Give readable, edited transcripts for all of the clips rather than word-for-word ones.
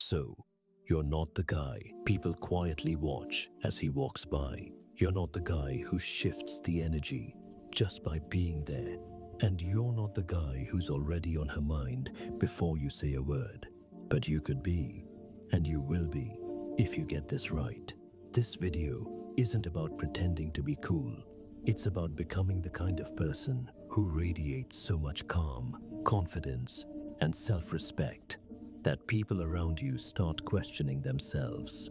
So, you're not the guy people quietly watch as he walks by. You're not the guy who shifts the energy just by being there. And you're not the guy who's already on her mind before you say a word. But you could be, and you will be, if you get this right. This video isn't about pretending to be cool. It's about becoming the kind of person who radiates so much calm, confidence, and self-respect that people around you start questioning themselves.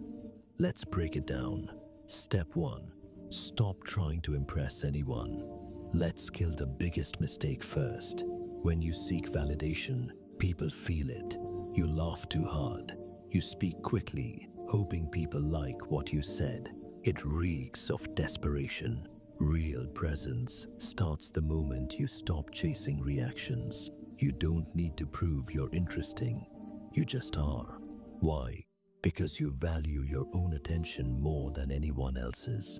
Let's break it down. Step 1. Stop trying to impress anyone. Let's kill the biggest mistake first. When you seek validation, people feel it. You laugh too hard. You speak quickly, hoping people like what you said. It reeks of desperation. Real presence starts the moment you stop chasing reactions. You don't need to prove you're interesting. You just are. Why? Because you value your own attention more than anyone else's.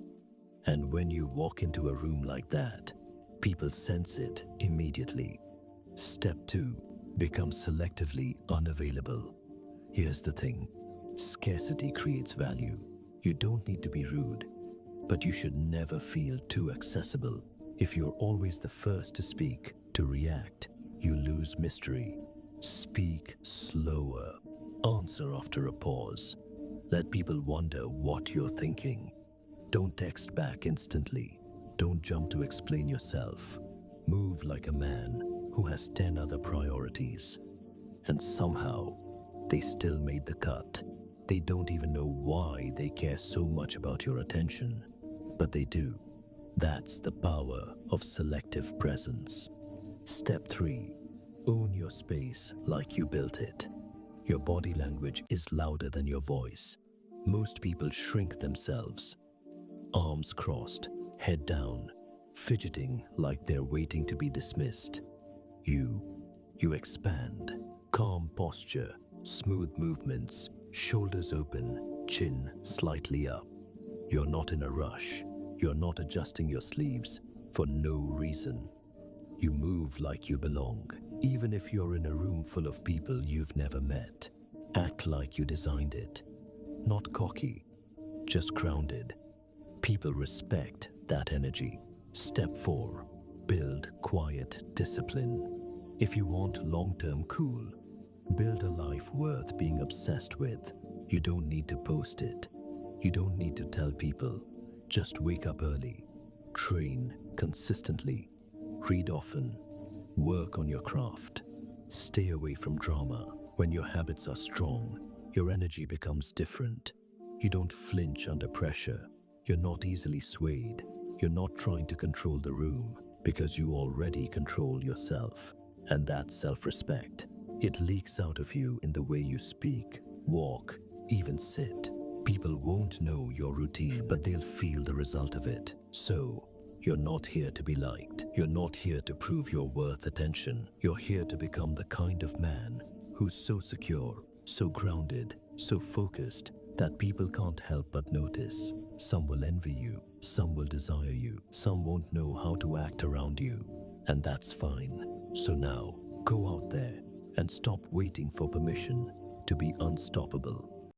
And when you walk into a room like that, people sense it immediately. Step 2. Become selectively unavailable. Here's the thing. Scarcity creates value. You don't need to be rude, but you should never feel too accessible. If you're always the first to speak, to react, you lose mystery. Speak slower. Answer after a pause. Let people wonder what you're thinking. Don't text back instantly. Don't jump to explain yourself. Move like a man who has 10 other priorities. And somehow, they still made the cut. They don't even know why they care so much about your attention, but they do. That's the power of selective presence. Step 3. Own your space like you built it. Your body language is louder than your voice. Most people shrink themselves. Arms crossed, head down, fidgeting like they're waiting to be dismissed. You expand. Calm posture, smooth movements, shoulders open, chin slightly up. You're not in a rush. You're not adjusting your sleeves for no reason. You move like you belong. Even if you're in a room full of people you've never met, act like you designed it. Not cocky, just grounded. People respect that energy. Step 4. Build quiet discipline. If you want long-term cool, build a life worth being obsessed with. You don't need to post it. You don't need to tell people. Just wake up early. Train consistently. Read often. Work on your craft. Stay away from drama. When your habits are strong, your energy becomes different. You don't flinch under pressure. You're not easily swayed. You're not trying to control the room because you already control yourself. And that's self-respect. It leaks out of you in the way you speak, walk, even sit. People won't know your routine, but they'll feel the result of it. So, you're not here to be liked. You're not here to prove you're worth attention. You're here to become the kind of man who's so secure, so grounded, so focused that people can't help but notice. Some will envy you, some will desire you, some won't know how to act around you, and that's fine. So now, go out there and stop waiting for permission to be unstoppable.